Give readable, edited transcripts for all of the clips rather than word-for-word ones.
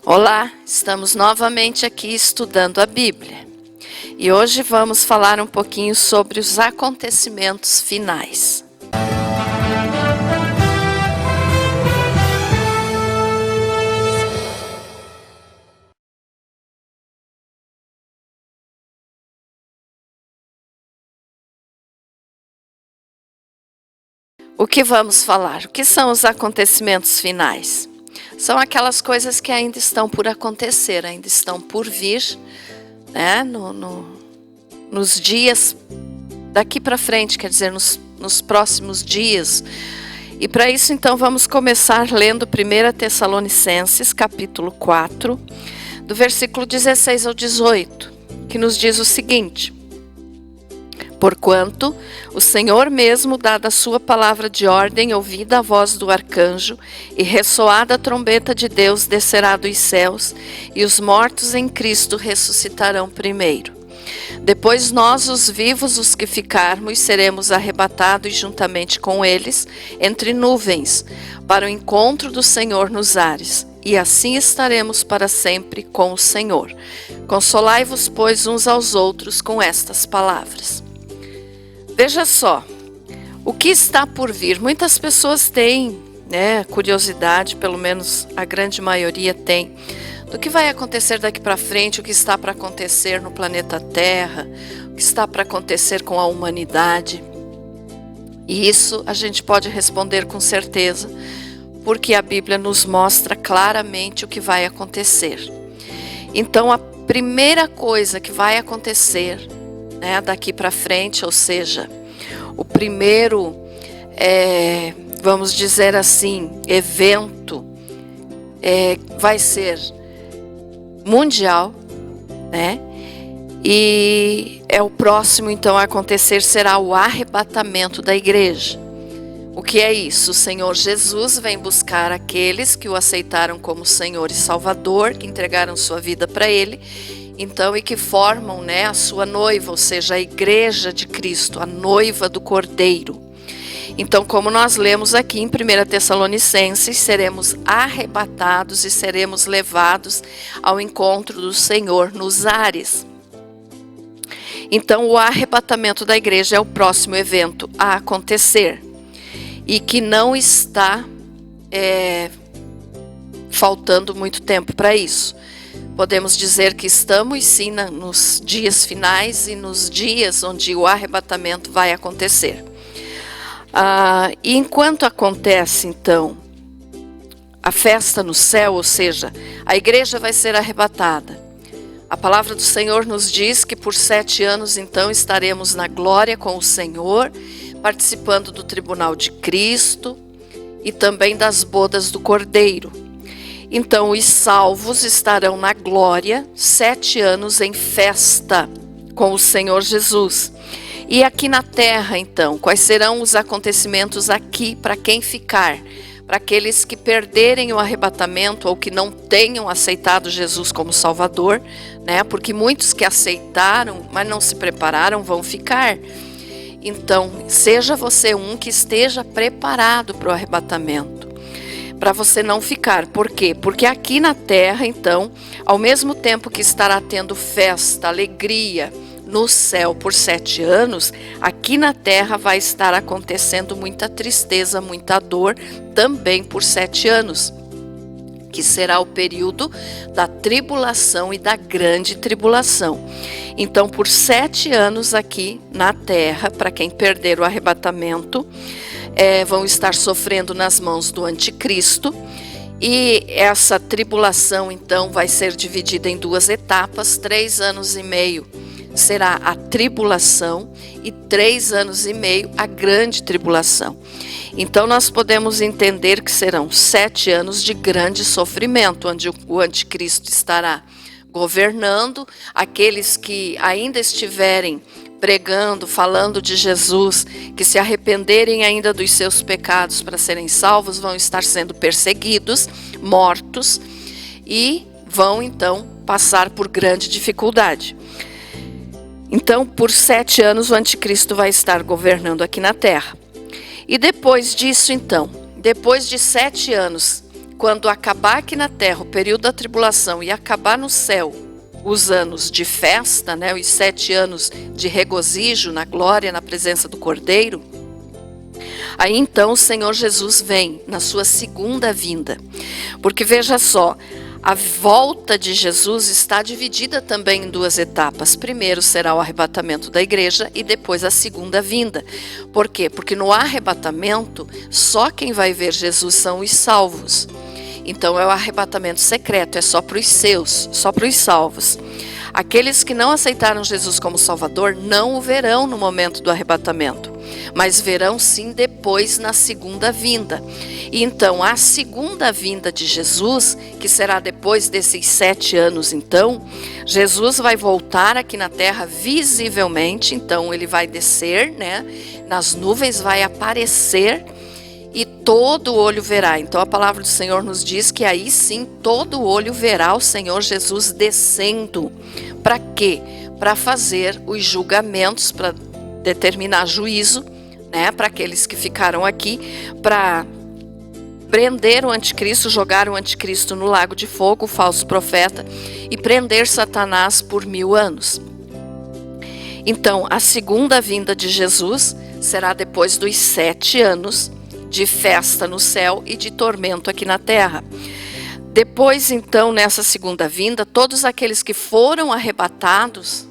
Olá, estamos novamente aqui estudando a Bíblia e hoje vamos falar um pouquinho sobre os acontecimentos finais. O que vamos falar? O que são os acontecimentos finais? São aquelas coisas que ainda estão por acontecer, ainda estão por vir, né? Nos dias daqui para frente, quer dizer, nos próximos dias. E para isso, então, vamos começar lendo 1 Tessalonicenses, capítulo 4, do versículo 16 ao 18, que nos diz o seguinte: Porquanto o Senhor mesmo, dada a sua palavra de ordem, ouvida a voz do arcanjo, e ressoada a trombeta de Deus, descerá dos céus, e os mortos em Cristo ressuscitarão primeiro. Depois nós, os vivos, os que ficarmos, seremos arrebatados juntamente com eles, entre nuvens, para o encontro do Senhor nos ares, e assim estaremos para sempre com o Senhor. Consolai-vos, pois, uns aos outros com estas palavras. Veja só, o que está por vir. Muitas pessoas têm, curiosidade, pelo menos a grande maioria tem, do que vai acontecer daqui para frente, o que está para acontecer no planeta Terra, o que está para acontecer com a humanidade. E isso a gente pode responder com certeza, porque a Bíblia nos mostra claramente o que vai acontecer. Então, a primeira coisa que vai acontecer, daqui para frente, ou seja, o primeiro, vamos dizer assim, evento vai ser mundial, e o próximo então a acontecer será o arrebatamento da igreja. O que é isso? O Senhor Jesus vem buscar aqueles que o aceitaram como Senhor e Salvador, que entregaram sua vida para Ele, então, e que formam, a sua noiva, ou seja, a igreja de Cristo, a noiva do Cordeiro. Então, como nós lemos aqui em 1 Tessalonicenses, seremos arrebatados e seremos levados ao encontro do Senhor nos ares. Então, o arrebatamento da igreja é o próximo evento a acontecer e que não está faltando muito tempo para isso. Podemos dizer que estamos sim nos dias finais e nos dias onde o arrebatamento vai acontecer. E enquanto acontece então a festa no céu, ou seja, a igreja vai ser arrebatada. A palavra do Senhor nos diz que por 7 anos então estaremos na glória com o Senhor, participando do tribunal de Cristo e também das bodas do Cordeiro. Então, os salvos estarão na glória, 7 anos em festa com o Senhor Jesus. E aqui na terra, então, quais serão os acontecimentos aqui para quem ficar? Para aqueles que perderem o arrebatamento ou que não tenham aceitado Jesus como Salvador, porque muitos que aceitaram, mas não se prepararam, vão ficar. Então, seja você um que esteja preparado para o arrebatamento, para você não ficar. Por quê? Porque aqui na terra, então, ao mesmo tempo que estará tendo festa, alegria no céu por 7 anos, aqui na terra vai estar acontecendo muita tristeza, muita dor, também por 7 anos, que será o período da tribulação e da grande tribulação. Então, por 7 anos aqui na terra, para quem perder o arrebatamento, vão estar sofrendo nas mãos do anticristo, e essa tribulação então vai ser dividida em 2 etapas. 3 anos e meio será a tribulação e 3 anos e meio a grande tribulação. Então nós podemos entender que serão 7 anos de grande sofrimento, onde o anticristo estará governando. Aqueles que ainda estiverem pregando, falando de Jesus, que se arrependerem ainda dos seus pecados para serem salvos, vão estar sendo perseguidos, mortos, e vão então passar por grande dificuldade. Então, por 7 anos o anticristo vai estar governando aqui na terra. E depois disso, então, depois de 7 anos quando acabar aqui na terra o período da tribulação e acabar no céu os anos de festa, né, os 7 anos de regozijo na glória, na presença do Cordeiro, aí então o Senhor Jesus vem na sua segunda vinda. Porque veja só, a volta de Jesus está dividida também em 2 etapas. Primeiro será o arrebatamento da igreja e depois a segunda vinda. Por quê? Porque no arrebatamento, só quem vai ver Jesus são os salvos. Então é o arrebatamento secreto, é só para os seus, só para os salvos. Aqueles que não aceitaram Jesus como Salvador não o verão no momento do arrebatamento, mas verão sim depois na segunda vinda. E então a segunda vinda de Jesus, que será depois desses 7 anos então, Jesus vai voltar aqui na terra visivelmente, então ele vai descer, né, nas nuvens, vai aparecer e todo olho verá. Então a palavra do Senhor nos diz que aí sim todo olho verá o Senhor Jesus descendo. Para quê? Para fazer os julgamentos, para determinar juízo, né, para aqueles que ficaram aqui, para prender o anticristo, jogar o anticristo no lago de fogo, o falso profeta, e prender Satanás por 1000 anos. Então, a segunda vinda de Jesus será depois dos 7 anos de festa no céu e de tormento aqui na terra. Depois, então, nessa segunda vinda, todos aqueles que foram arrebatados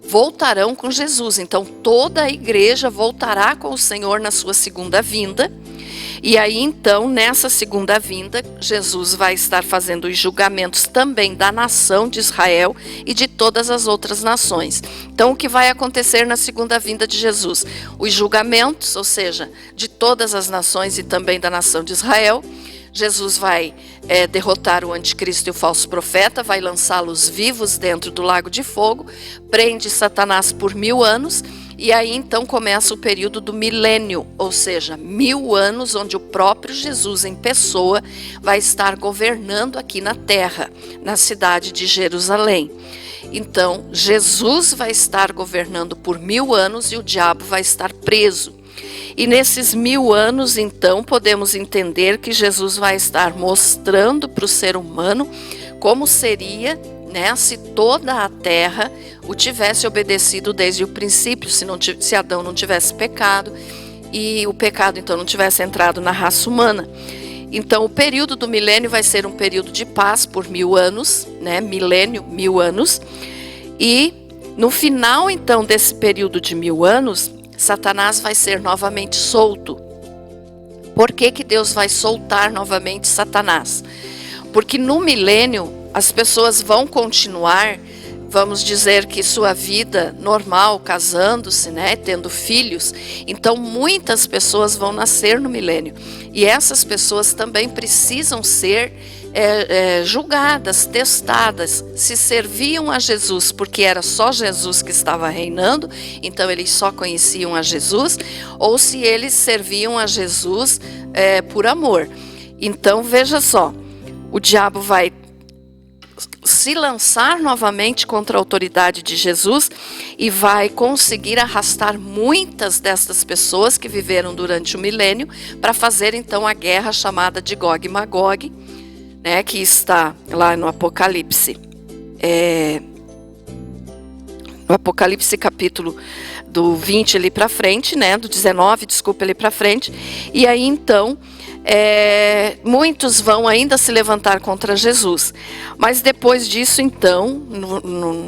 voltarão com Jesus. Então, toda a igreja voltará com o Senhor na sua segunda vinda. E aí, então, nessa segunda vinda, Jesus vai estar fazendo os julgamentos também da nação de Israel e de todas as outras nações. Então, o que vai acontecer na segunda vinda de Jesus? Os julgamentos, ou seja, de todas as nações e também da nação de Israel. Jesus vai derrotar o anticristo e o falso profeta, vai lançá-los vivos dentro do lago de fogo, prende Satanás por 1000 anos, e aí então começa o período do milênio, ou seja, 1000 anos onde o próprio Jesus em pessoa vai estar governando aqui na terra, na cidade de Jerusalém. Então, Jesus vai estar governando por 1000 anos e o diabo vai estar preso. E nesses 1000 anos, então, podemos entender que Jesus vai estar mostrando para o ser humano como seria, né, se toda a terra o tivesse obedecido desde o princípio, se Adão não tivesse pecado e o pecado então não tivesse entrado na raça humana. Então o período do milênio vai ser um período de paz por 1000 anos, né, milênio, 1000 anos, e no final então desse período de 1000 anos, Satanás vai ser novamente solto. Por que que Deus vai soltar novamente Satanás? Porque no milênio as pessoas vão continuar, vamos dizer que sua vida normal, casando-se, né, tendo filhos. Então muitas pessoas vão nascer no milênio. E essas pessoas também precisam ser julgadas, testadas, se serviam a Jesus porque era só Jesus que estava reinando, então eles só conheciam a Jesus, ou se eles serviam a Jesus por amor. Então veja só, o diabo vai se lançar novamente contra a autoridade de Jesus e vai conseguir arrastar muitas dessas pessoas que viveram durante o milênio para fazer então a guerra chamada de Gog e Magog, né, que está lá no Apocalipse, no Apocalipse capítulo do 20 ali para frente, né, do 19, desculpa, ali para frente, e aí então muitos vão ainda se levantar contra Jesus, mas depois disso então,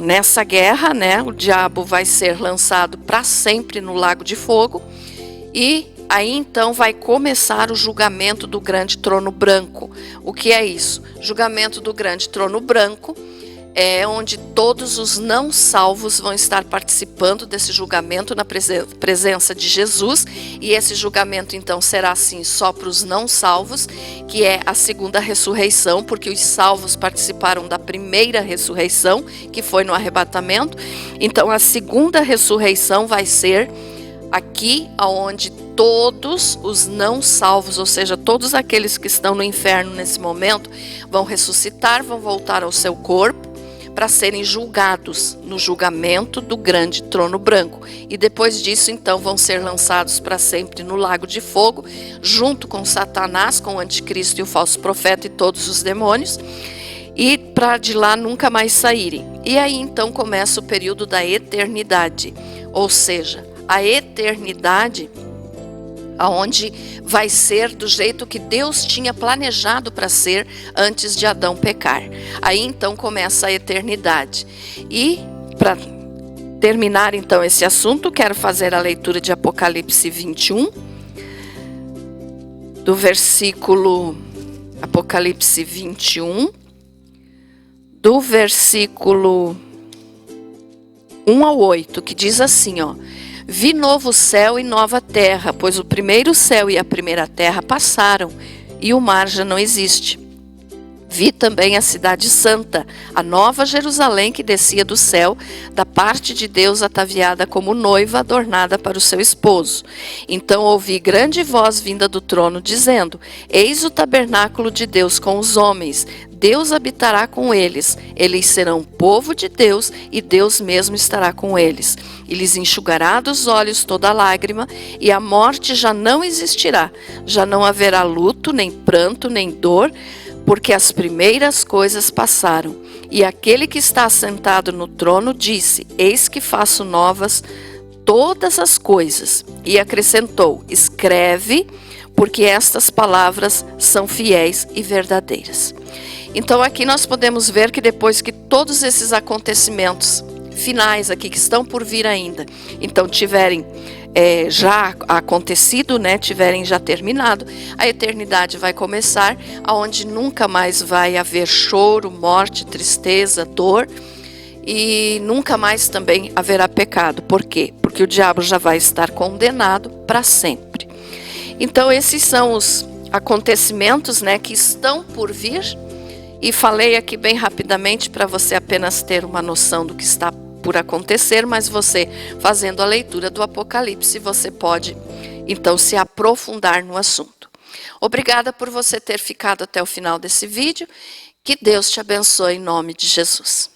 nessa guerra, né, o diabo vai ser lançado para sempre no lago de fogo, e aí então vai começar o julgamento do grande trono branco. O que é isso? Julgamento do grande trono branco é onde todos os não salvos vão estar participando desse julgamento na presença de Jesus, e esse julgamento então será assim só para os não salvos, que é a segunda ressurreição, porque os salvos participaram da primeira ressurreição, que foi no arrebatamento. Então a segunda ressurreição vai ser aqui onde todos os não salvos, ou seja, todos aqueles que estão no inferno nesse momento, vão ressuscitar, vão voltar ao seu corpo, para serem julgados no julgamento do grande trono branco. E depois disso, então, vão ser lançados para sempre no lago de fogo, junto com Satanás, com o anticristo e o falso profeta e todos os demônios, e para de lá nunca mais saírem. E aí então começa o período da eternidade, ou seja, a eternidade aonde vai ser do jeito que Deus tinha planejado para ser antes de Adão pecar. Aí então começa a eternidade. E para terminar então esse assunto, quero fazer a leitura de Apocalipse 21, do versículo Apocalipse 21, do versículo 1 ao 8, que diz assim, ó: Vi novo céu e nova terra, pois o primeiro céu e a primeira terra passaram, e o mar já não existe. Vi também a cidade santa, a nova Jerusalém que descia do céu, da parte de Deus, ataviada como noiva adornada para o seu esposo. Então ouvi grande voz vinda do trono, dizendo: Eis o tabernáculo de Deus com os homens. Deus habitará com eles, eles serão povo de Deus e Deus mesmo estará com eles. E lhes enxugará dos olhos toda lágrima, e a morte já não existirá. Já não haverá luto, nem pranto, nem dor, porque as primeiras coisas passaram. E aquele que está assentado no trono disse: Eis que faço novas todas as coisas. E acrescentou: Escreve, porque estas palavras são fiéis e verdadeiras. Então aqui nós podemos ver que depois que todos esses acontecimentos finais aqui que estão por vir ainda, então tiverem já acontecido, né, tiverem já terminado, a eternidade vai começar, aonde nunca mais vai haver choro, morte, tristeza, dor, e nunca mais também haverá pecado. Por quê? Porque o diabo já vai estar condenado para sempre. Então esses são os acontecimentos, né, que estão por vir. E falei aqui bem rapidamente para você apenas ter uma noção do que está por acontecer, mas você, fazendo a leitura do Apocalipse, você pode então se aprofundar no assunto. Obrigada por você ter ficado até o final desse vídeo. Que Deus te abençoe em nome de Jesus.